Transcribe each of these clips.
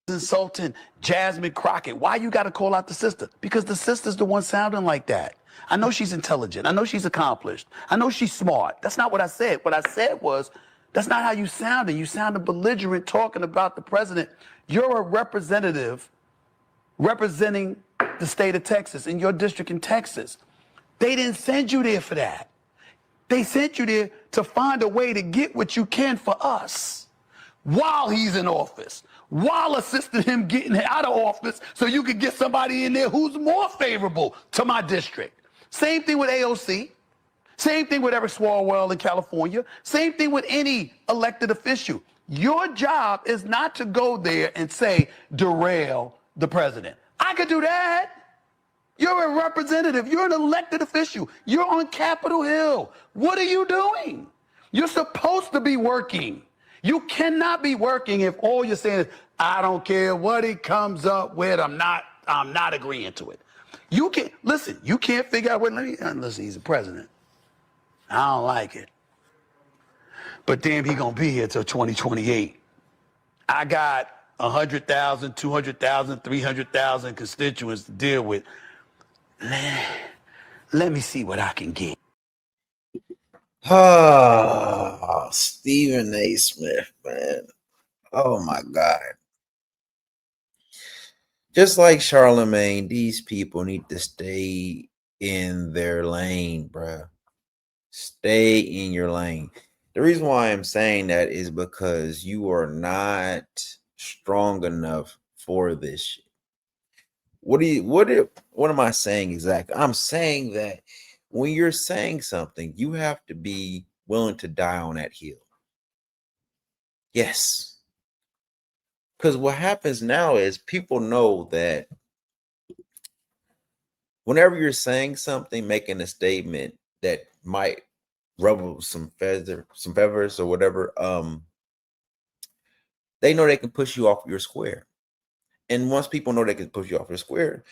insulting Jasmine Crockett. Why you got to call out the sister? Because the sister's the one sounding like that. I know she's intelligent. I know she's accomplished. I know she's smart. That's not what I said. What I said was, that's not how you sounded. You sounded belligerent talking about the president. You're a representative representing the state of Texas in your district in Texas. They didn't send you there for that. They sent you there to find a way to get what you can for us while he's in office, while assisting him getting out of office so you could get somebody in there who's more favorable to my district. Same thing with AOC. Same thing with Eric Swalwell in California. Same thing with any elected official. Your job is not to go there and say, derail the president. I could do that. You're a representative. You're an elected official. You're on Capitol Hill. What are you doing? You're supposed to be working. You cannot be working if all you're saying is, I don't care what he comes up with. I'm not agreeing to it. You can't, listen, you can't figure out what, listen, he's the president. I don't like it. But damn, he gonna be here till 2028. I got 100,000, 200,000, 300,000 constituents to deal with. Let me see what I can get. Oh, Stephen A. Smith, man. Oh my God. Just like Charlemagne, these people need to stay in their lane, bruh. Stay in your lane. The reason why I'm saying that is because you are not strong enough for this shit. What am I saying exactly? I'm saying that when you're saying something, you have to be willing to die on that hill. Yes. Because what happens now is people know that whenever you're saying something, making a statement that might ruffle some feathers or whatever, they know they can push you off your square. And once people know they can push you off your square,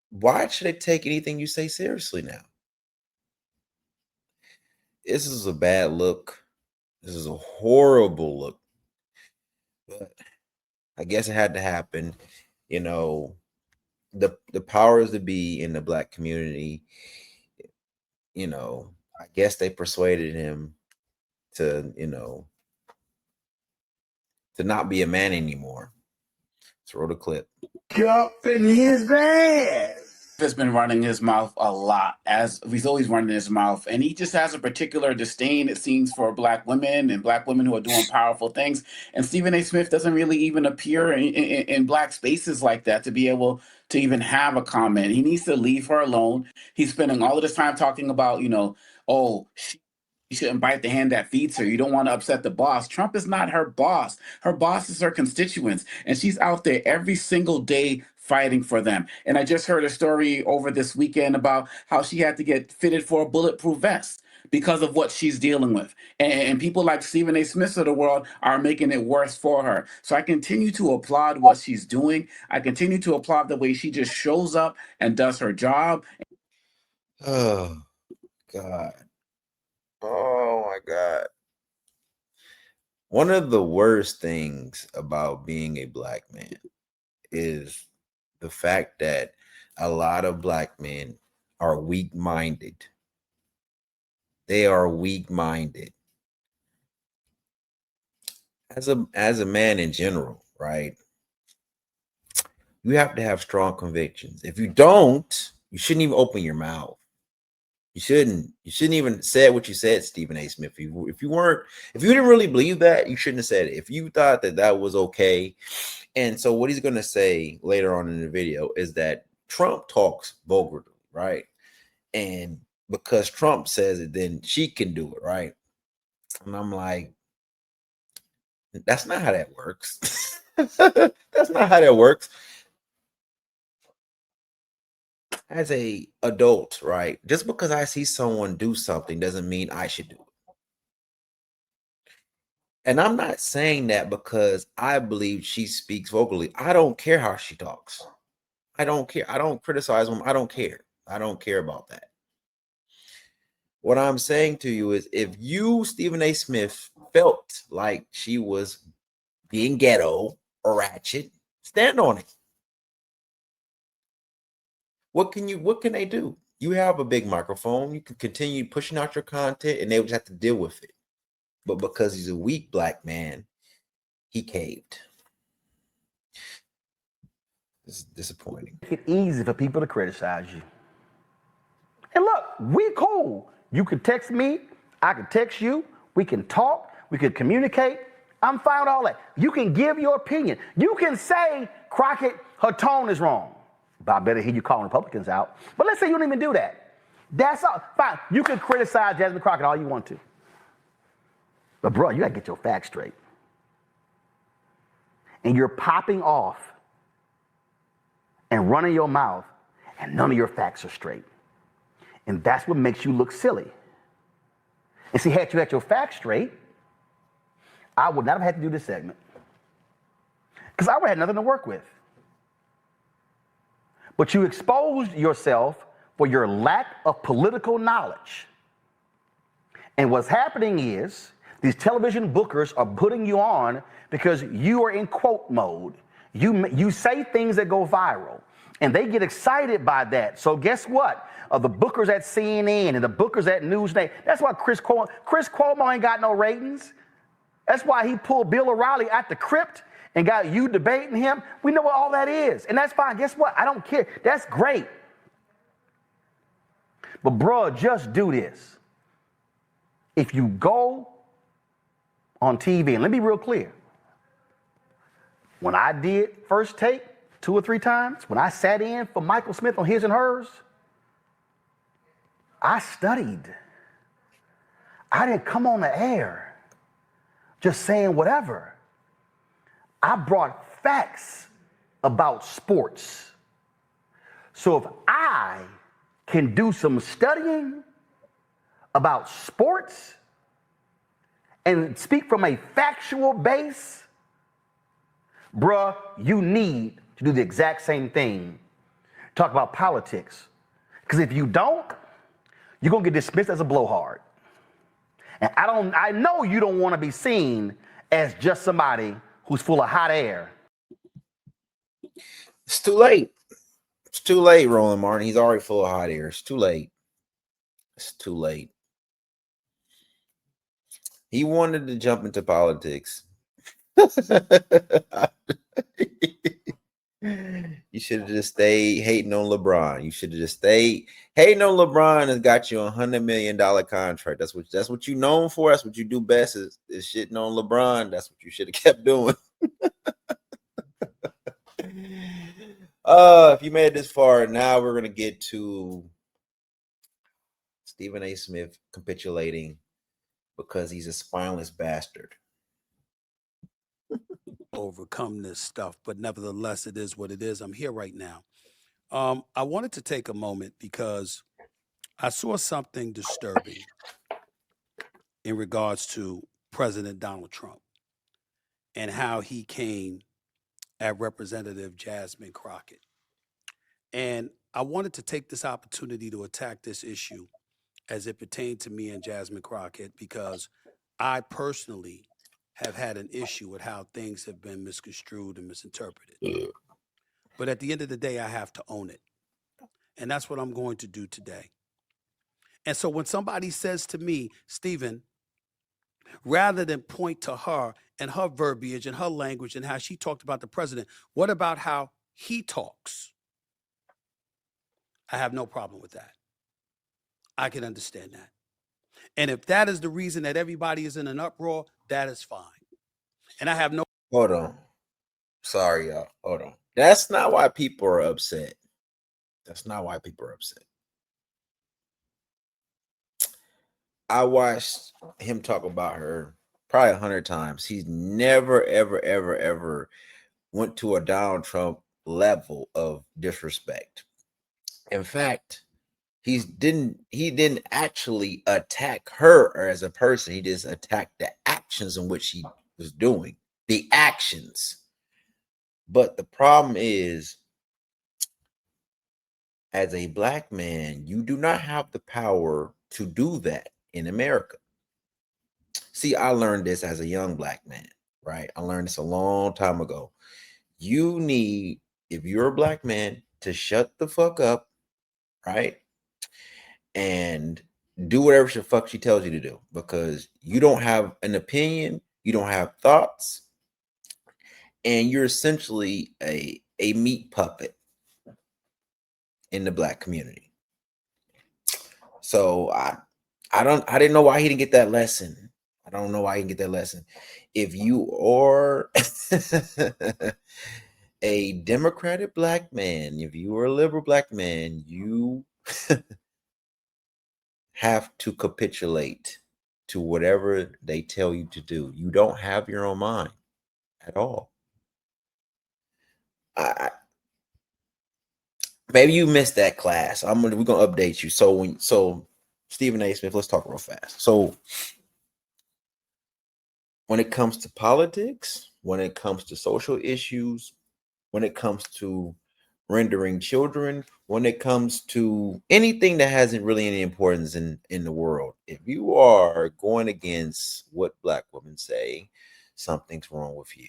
why should they take anything you say seriously now? This is a bad look. This is a horrible look. But I guess it had to happen. You know, the powers that be in the Black community, you know, I guess they persuaded him to, you know, to not be a man anymore. Let's roll the clip. Up in his ass. Has been running his mouth a lot, as he's always running his mouth, and he just has a particular disdain, it seems, for Black women and Black women who are doing powerful things. And Stephen A. Smith doesn't really even appear in Black spaces like that to be able to even have a comment. He needs to leave her alone. He's spending all of this time talking about, you know, oh, you shouldn't bite the hand that feeds her. You don't want to upset the boss. Trump is not her boss. Her boss is her constituents. And she's out there every single day fighting for them. And I just heard a story over this weekend about how she had to get fitted for a bulletproof vest because of what she's dealing with. And people like Stephen A. Smith of the world are making it worse for her. So I continue to applaud what she's doing. I continue to applaud the way she just shows up and does her job. Oh, God. Oh, my God. One of the worst things about being a Black man is the fact that a lot of Black men are weak-minded. They are weak-minded. As a man in general, right? You have to have strong convictions. If you don't, you shouldn't even open your mouth. You shouldn't even say what you said, Stephen A. Smith. If you didn't really believe that, you shouldn't have said it. If you thought that was okay. And so what he's going to say later on in the video is that Trump talks vulgarly, right? And because Trump says it, then she can do it, right? And I'm like, that's not how that works. That's not how that works. As a adult, right? Just because I see someone do something doesn't mean I should do it. And I'm not saying that because I believe she speaks vocally. I don't care how she talks. I don't care. I don't criticize them. I don't care. I don't care about that. What I'm saying to you is if you, Stephen A. Smith, felt like she was being ghetto or ratchet Stand on it. What can they do? You have a big microphone. You can continue pushing out your content and they would have to deal with it. But because he's a weak black man, he caved. This is disappointing. Make it easy for people to criticize you. And look, we cool. You can text me, I can text you, we can talk, we can communicate. I'm fine with all that. You can give your opinion. You can say, Crockett, her tone is wrong. But I better hear you calling Republicans out. But let's say you don't even do that. That's all. Fine. You can criticize Jasmine Crockett all you want to. But bro, you gotta get your facts straight. And you're popping off and running your mouth, and none of your facts are straight. And that's what makes you look silly. And see, had you had your facts straight, I would not have had to do this segment. Because I would have had nothing to work with. But you exposed yourself for your lack of political knowledge. And what's happening is these television bookers are putting you on because you are in quote mode. You say things that go viral, and they get excited by that. So guess what? The bookers at CNN and the bookers at Newsday, that's why Chris Cuomo ain't got no ratings. That's why he pulled Bill O'Reilly out the crypt and got you debating him. We know what all that is, and that's fine. Guess what? I don't care. That's great. But bruh, just do this. If you go on TV, and let me be real clear, when I did First Take 2 or 3 times, when I sat in for Michael Smith on His and Hers, I studied. I didn't come on the air just saying whatever. I brought facts about sports. So if I can do some studying about sports and speak from a factual base, bruh, you need to do the exact same thing. Talk about politics. Because if you don't, you're going to get dismissed as a blowhard. And I know you don't want to be seen as just somebody who's full of hot air. It's too late. It's too late, Roland Martin. He's already full of hot air. It's too late. It's too late. He wanted to jump into politics. You should have just stayed hating on LeBron. You should have just stayed hating on LeBron and got you a $100 million contract. That's what you're known for. That's what you do best is shitting on LeBron. That's what you should have kept doing. If you made it this far, now we're gonna get to Stephen A. Smith capitulating because he's a spineless bastard. Overcome this stuff, but nevertheless, it is what it is. I'm here right now. I wanted to take a moment because I saw something disturbing in regards to President Donald Trump and how he came at Representative Jasmine Crockett. And I wanted to take this opportunity to attack this issue as it pertained to me and Jasmine Crockett because I personally have had an issue with how things have been misconstrued and misinterpreted. But at the end of the day, I have to own it. And that's what I'm going to do today. And so when somebody says to me, Stephen, rather than point to her and her verbiage and her language and how she talked about the president, what about how he talks? I have no problem with that. I can understand that. And if that is the reason that everybody is in an uproar, that is fine. And I have no... Hold on. Sorry, y'all. Hold on. That's not why people are upset. That's not why people are upset. I watched him talk about her probably 100 times. He's never, ever, ever, ever went to a Donald Trump level of disrespect. In fact, he didn't actually attack her as a person. He just attacked the actions in which he was doing. The actions. But the problem is, as a black man, you do not have the power to do that in America. See, I learned this as a young black man, right? I learned this a long time ago. You need, if you're a black man, to shut the fuck up, right? And do whatever the fuck she tells you to do, because you don't have an opinion, you don't have thoughts, and you're essentially a meat puppet in the black community. So I didn't know why he didn't get that lesson. I don't know why he didn't get that lesson. If you are a Democratic black man, if you are a liberal black man, you have to capitulate to whatever they tell you to do. You don't have your own mind at all. Maybe you missed that class. We're gonna update you. So Stephen A. Smith, let's talk real fast. So when it comes to politics, when it comes to social issues, when it comes to rendering children, when it comes to anything that hasn't really any importance in the world, if you are going against what black women say, something's wrong with you.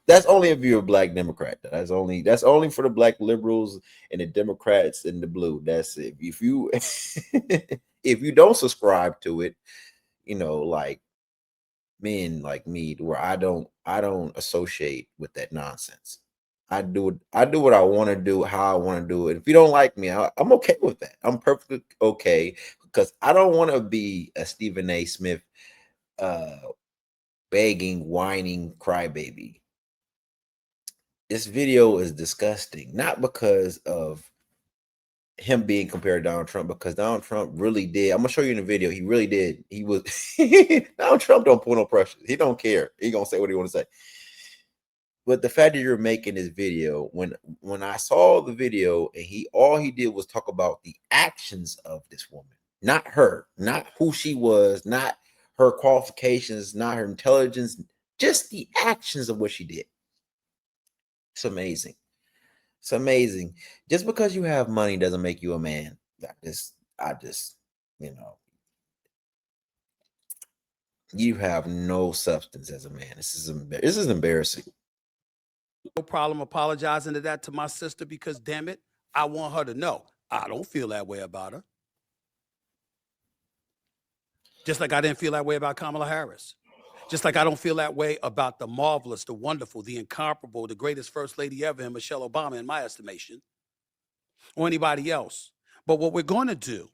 That's only if you're a black Democrat. That's only for the black liberals and the Democrats in the blue. That's it. If you if you don't subscribe to it, like men like me, where I don't associate with that nonsense. I do what I want to do, how I want to do it. If you don't like me, I'm okay with that. I'm perfectly okay, because I don't want to be a Stephen A. Smith begging, whining crybaby. This video is disgusting, not because of him being compared to Donald Trump, because Donald Trump really did. I'm gonna show you in the video. He really did. He was Donald Trump don't pull no pressure. He don't care. He gonna say what he want to say. But the fact that you're making this video, when I saw the video, and all he did was talk about the actions of this woman, not her, not who she was, not her qualifications, not her intelligence, just the actions of what she did. It's amazing. It's amazing. Just because you have money doesn't make you a man. I just, you have no substance as a man. This is embarrassing. No problem apologizing to my sister, because damn it, I want her to know I don't feel that way about her. Just like I didn't feel that way about Kamala Harris. Just like I don't feel that way about the marvelous, the wonderful, the incomparable, the greatest first lady ever, and Michelle Obama, in my estimation, or anybody else. But what we're going to do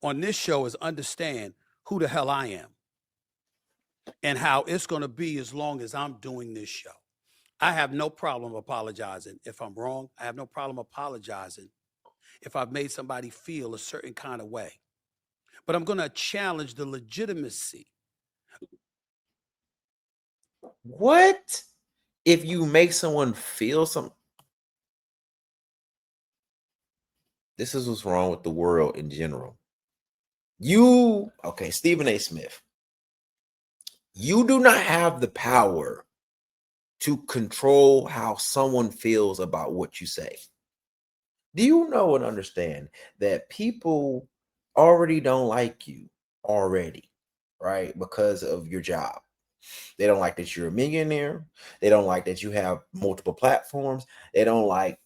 on this show is understand who the hell I am and how it's going to be as long as I'm doing this show. I have no problem apologizing if I'm wrong. I have no problem apologizing if I've made somebody feel a certain kind of way. But I'm going to challenge the legitimacy. What if you make someone feel something? This is what's wrong with the world in general. Stephen A. Smith, you do not have the power to control how someone feels about what you say. Do you know and understand that people already don't like you already, right? Because of your job. They don't like that you're a millionaire. They don't like that you have multiple platforms. They don't like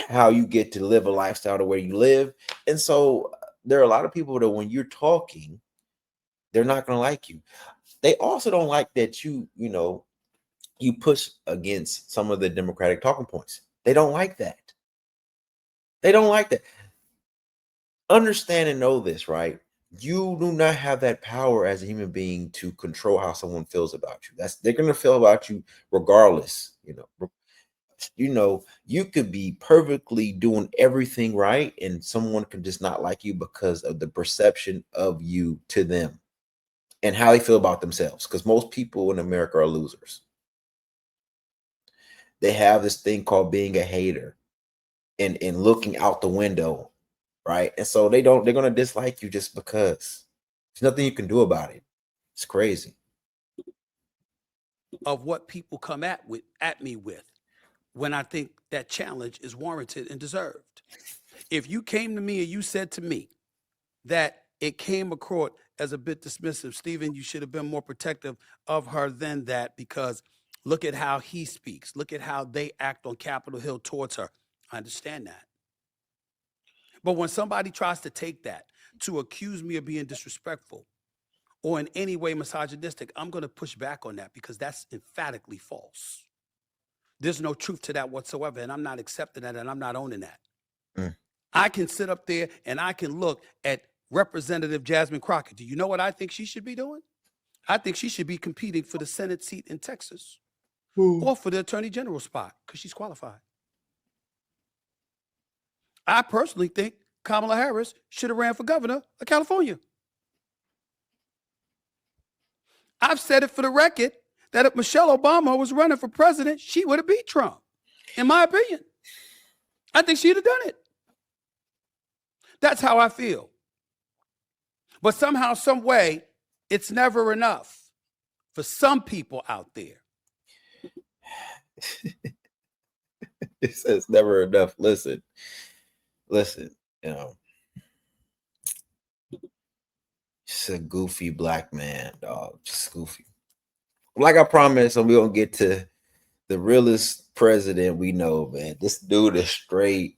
how you get to live a lifestyle the way you live. And so there are a lot of people that when you're talking, they're not going to like you. They also don't like that you push against some of the Democratic talking points. They don't like that. They don't like that. Understand and know this, right? You do not have that power as a human being to control how someone feels about you. They're going to feel about you regardless. You could be perfectly doing everything right, and someone could just not like you because of the perception of you to them and how they feel about themselves. Because most people in America are losers. They have this thing called being a hater and looking out the window, right? And so they're going to dislike you just because. There's nothing you can do about it. It's crazy. Of what people come at me with when I think that challenge is warranted and deserved. If you came to me and you said to me that it came across as a bit dismissive. Stephen, you should have been more protective of her than that, because look at how he speaks. Look at how they act on Capitol Hill towards her. I understand that. But when somebody tries to take that to accuse me of being disrespectful or in any way misogynistic, I'm going to push back on that, because that's emphatically false. There's no truth to that whatsoever, and I'm not accepting that, and I'm not owning that. Mm. I can sit up there and I can look at Representative Jasmine Crockett. Do you know what I think she should be doing? I think she should be competing for the Senate seat in Texas or for the Attorney General spot, because she's qualified. I personally think Kamala Harris should have ran for governor of California. I've said it for the record that if Michelle Obama was running for president, she would have beat Trump, in my opinion. I think she'd have done it. That's how I feel. But somehow, some way, it's never enough for some people out there. It says never enough. Listen, you know, just a goofy black man, dog. Just goofy. Like I promised, and we're gonna get to the realest president we know, man. This dude is straight.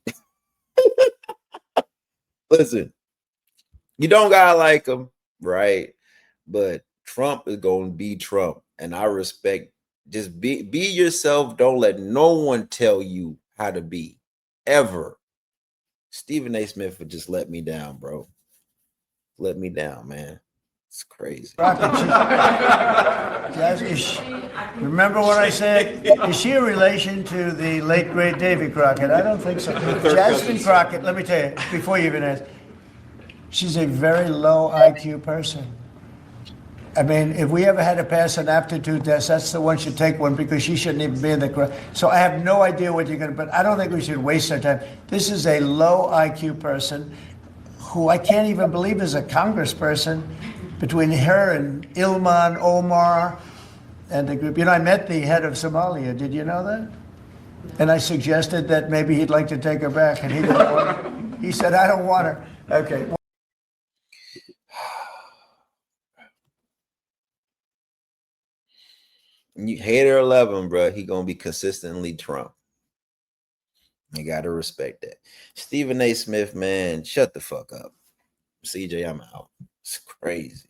Listen, you don't gotta like him, right? But Trump is gonna be Trump, and I respect. Just be yourself. Don't let no one tell you how to be, ever. Stephen A. Smith would just let me down, bro. Let me down, man. It's crazy. Remember what I said? Is she a relation to the late, great Davy Crockett? I don't think so. Jasmine Crockett, let me tell you, before you even ask, she's a very low IQ person. I mean, if we ever had to pass an aptitude test, that's the one should take one, because she shouldn't even be in the crowd. So I have no idea what you're going to, but I don't think we should waste our time. This is a low IQ person who I can't even believe is a congressperson. Between her and Ilhan Omar and the group. You know, I met the head of Somalia. Did you know that? And I suggested that maybe he'd like to take her back, and he didn't want her. He said, I don't want her. Okay. You hate or love him, bro. He gonna be consistently Trump. You gotta respect that. Stephen A. Smith, man, shut the fuck up. CJ, I'm out. It's crazy.